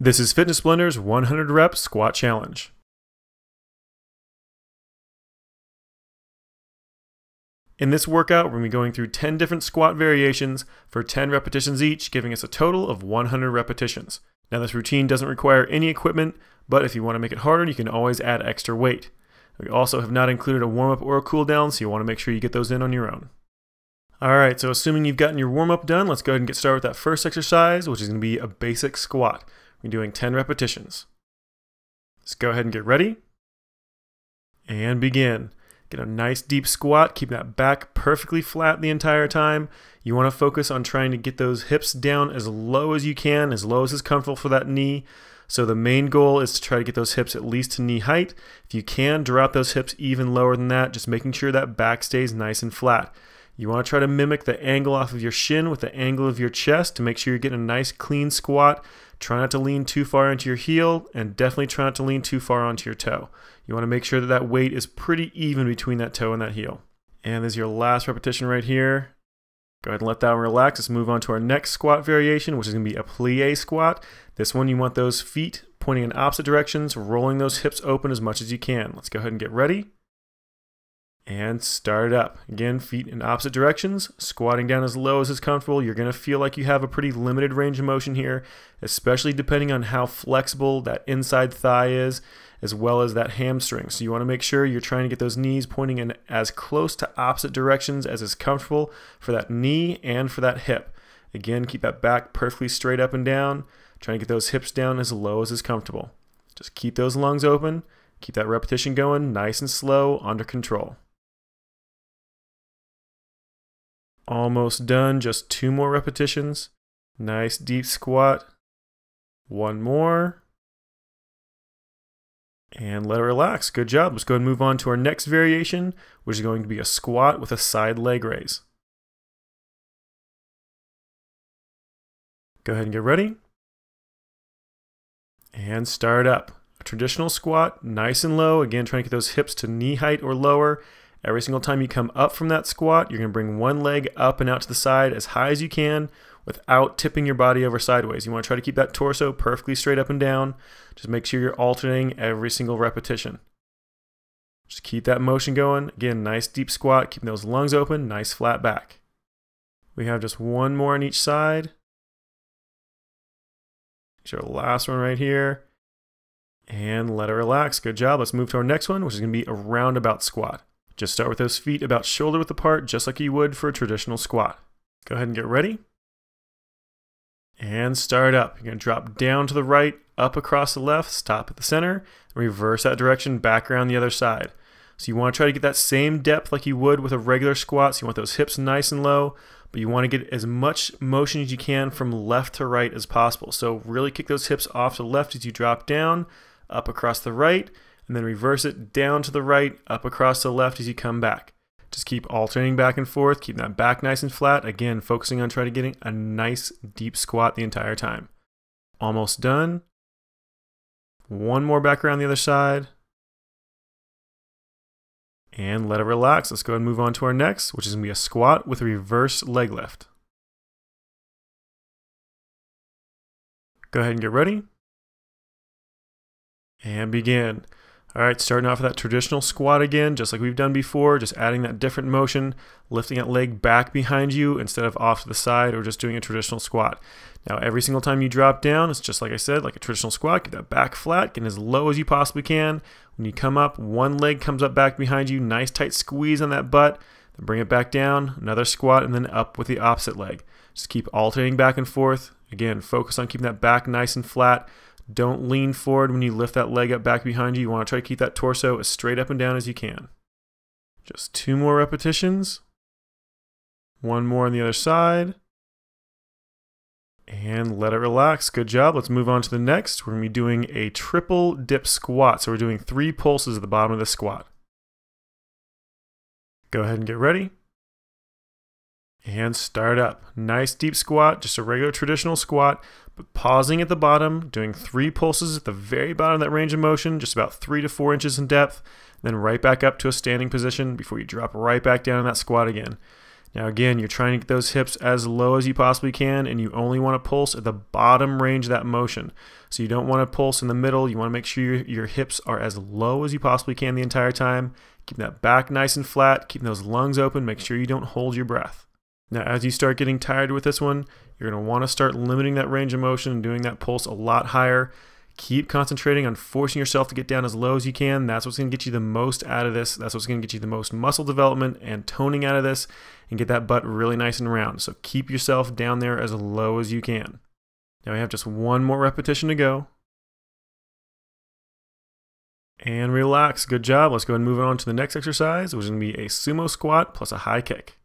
This is Fitness Blender's 100 Rep Squat Challenge. In this workout, we're going to be going through 10 different squat variations for 10 repetitions each, giving us a total of 100 repetitions. Now, this routine doesn't require any equipment, but if you want to make it harder, you can always add extra weight. We also have not included a warm-up or a cool-down, so you want to make sure you get those in on your own. Alright, so assuming you've gotten your warm-up done, let's go ahead and get started with that first exercise, which is going to be a basic squat. We're doing 10 repetitions. Let's go ahead and get ready. And begin. Get a nice deep squat, keep that back perfectly flat the entire time. You want to focus on trying to get those hips down as low as you can, as low as is comfortable for that knee. So the main goal is to try to get those hips at least to knee height. If you can, drop those hips even lower than that, just making sure that back stays nice and flat. You want to try to mimic the angle off of your shin with the angle of your chest to make sure you're getting a nice clean squat. Try not to lean too far into your heel, and definitely try not to lean too far onto your toe. You want to make sure that that weight is pretty even between that toe and that heel. And there's your last repetition right here. Go ahead and let that one relax. Let's move on to our next squat variation, which is going to be a plie squat. This one, you want those feet pointing in opposite directions, rolling those hips open as much as you can. Let's go ahead and get ready. And start it up. Again, feet in opposite directions, squatting down as low as is comfortable. You're going to feel like you have a pretty limited range of motion here, especially depending on how flexible that inside thigh is, as well as that hamstring. So you want to make sure you're trying to get those knees pointing in as close to opposite directions as is comfortable for that knee and for that hip. Again, keep that back perfectly straight up and down, trying to get those hips down as low as is comfortable. Just keep those lungs open, keep that repetition going nice and slow, under control. Almost done, just 2 more repetitions. Nice deep squat. 1 more. And let it relax. Good job. Let's go ahead and move on to our next variation, which is going to be a squat with a side leg raise. Go ahead and get ready. And start up. A traditional squat, nice and low. Again, trying to get those hips to knee height or lower. Every single time you come up from that squat, you're going to bring one leg up and out to the side as high as you can without tipping your body over sideways. You want to try to keep that torso perfectly straight up and down. Just make sure you're alternating every single repetition. Just keep that motion going. Again, nice deep squat, keeping those lungs open, nice flat back. We have just 1 more on each side. Here's our last one right here. And let it relax. Good job. Let's move to our next one, which is going to be a roundabout squat. Just start with those feet about shoulder width apart, just like you would for a traditional squat. Go ahead and get ready. And start up. You're going to drop down to the right, up across the left, stop at the center, reverse that direction, back around the other side. So you want to try to get that same depth like you would with a regular squat. So you want those hips nice and low, but you want to get as much motion as you can from left to right as possible. So really kick those hips off to the left as you drop down, up across the right, and then reverse it down to the right, up across the left as you come back. Just keep alternating back and forth, keeping that back nice and flat. Again, focusing on trying to getting a nice deep squat the entire time. Almost done. 1 more back around the other side. And let it relax. Let's go ahead and move on to our next, which is going to be a squat with a reverse leg lift. Go ahead and get ready. And begin. Alright, starting off with that traditional squat again, just like we've done before, just adding that different motion, lifting that leg back behind you instead of off to the side or just doing a traditional squat. Now, every single time you drop down, it's just like I said, like a traditional squat, get that back flat, get as low as you possibly can. When you come up, one leg comes up back behind you, nice tight squeeze on that butt, then bring it back down, another squat, and then up with the opposite leg. Just keep alternating back and forth. Again, focus on keeping that back nice and flat. Don't lean forward when you lift that leg up back behind you. You want to try to keep that torso as straight up and down as you can. Just 2 more repetitions. 1 more on the other side. And let it relax. Good job. Let's move on to the next. We're going to be doing a triple dip squat. So we're doing 3 pulses at the bottom of the squat. Go ahead and get ready. And start up. Nice deep squat, just a regular traditional squat, but pausing at the bottom, doing 3 pulses at the very bottom of that range of motion, just about 3 to 4 inches in depth, then right back up to a standing position before you drop right back down in that squat again. Now again, you're trying to get those hips as low as you possibly can, and you only want to pulse at the bottom range of that motion. So you don't want to pulse in the middle. You want to make sure your hips are as low as you possibly can the entire time. Keep that back nice and flat, keeping those lungs open. Make sure you don't hold your breath. Now as you start getting tired with this one, you're going to want to start limiting that range of motion and doing that pulse a lot higher. Keep concentrating on forcing yourself to get down as low as you can. That's what's going to get you the most out of this. That's what's going to get you the most muscle development and toning out of this and get that butt really nice and round. So keep yourself down there as low as you can. Now we have just one more repetition to go. And relax. Good job. Let's go ahead and move on to the next exercise, which is going to be a sumo squat plus a high kick.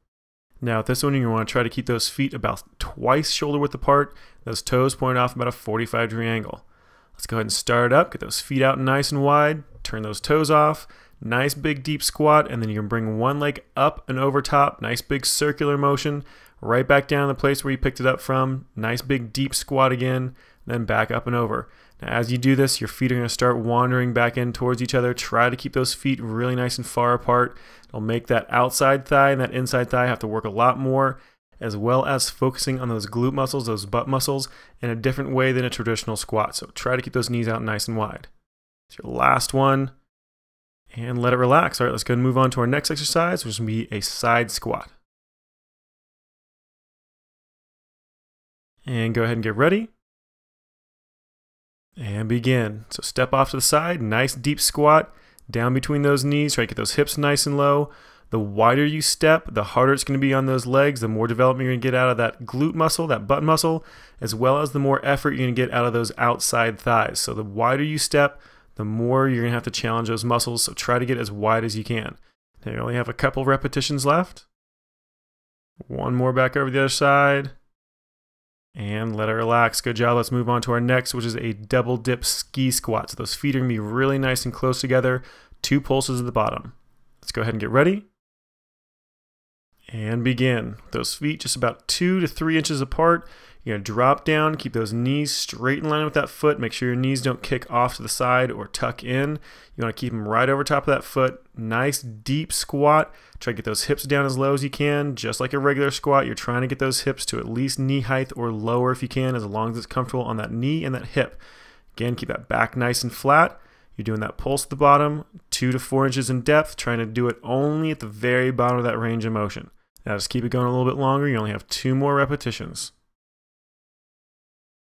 Now with this one, you want to try to keep those feet about twice shoulder width apart, those toes pointed off about a 45-degree angle. Let's go ahead and start it up. Get those feet out nice and wide. Turn those toes off. Nice big deep squat, and then you can bring one leg up and over top. Nice big circular motion. Right back down to the place where you picked it up from. Nice big deep squat again, then back up and over. Now as you do this, your feet are going to start wandering back in towards each other. Try to keep those feet really nice and far apart. It'll make that outside thigh and that inside thigh have to work a lot more, as well as focusing on those glute muscles, those butt muscles, in a different way than a traditional squat. So try to keep those knees out nice and wide. It's your last one, and let it relax. All right, let's go and move on to our next exercise, which is going to be a side squat. And go ahead and get ready. And begin. So step off to the side, nice deep squat, down between those knees, try to get those hips nice and low. The wider you step, the harder it's going to be on those legs, the more development you're going to get out of that glute muscle, that butt muscle, as well as the more effort you're going to get out of those outside thighs. So the wider you step, the more you're going to have to challenge those muscles, so try to get as wide as you can. Now you only have a couple repetitions left. One more back over the other side. And let it relax. Good job. Let's move on to our next, which is a double dip ski squat. So those feet are going to be really nice and close together. 2 pulses at the bottom. Let's go ahead and get ready. And begin. Those feet just about 2 to 3 inches apart. You're going to drop down, keep those knees straight in line with that foot. Make sure your knees don't kick off to the side or tuck in. You want to keep them right over top of that foot. Nice deep squat. Try to get those hips down as low as you can. Just like a regular squat, you're trying to get those hips to at least knee height or lower if you can, as long as it's comfortable on that knee and that hip. Again, keep that back nice and flat. You're doing that pulse at the bottom, 2 to 4 inches in depth, trying to do it only at the very bottom of that range of motion. Now just keep it going a little bit longer. You only have 2 more repetitions.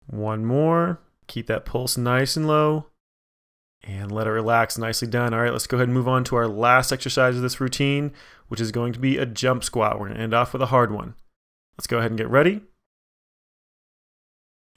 One more. Keep that pulse nice and low. And let it relax. Nicely done. All right, let's go ahead and move on to our last exercise of this routine, which is going to be a jump squat. We're going to end off with a hard one. Let's go ahead and get ready.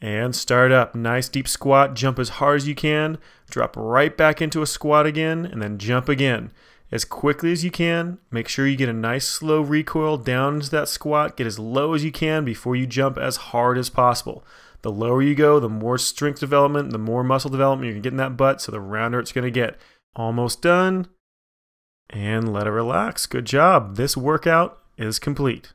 And start up. Nice deep squat. Jump as hard as you can. Drop right back into a squat again, and then jump again. As quickly as you can. Make sure you get a nice slow recoil down into that squat. Get as low as you can before you jump as hard as possible. The lower you go, the more strength development, the more muscle development you're going to get in that butt, so the rounder it's going to get. Almost done. And let it relax. Good job. This workout is complete.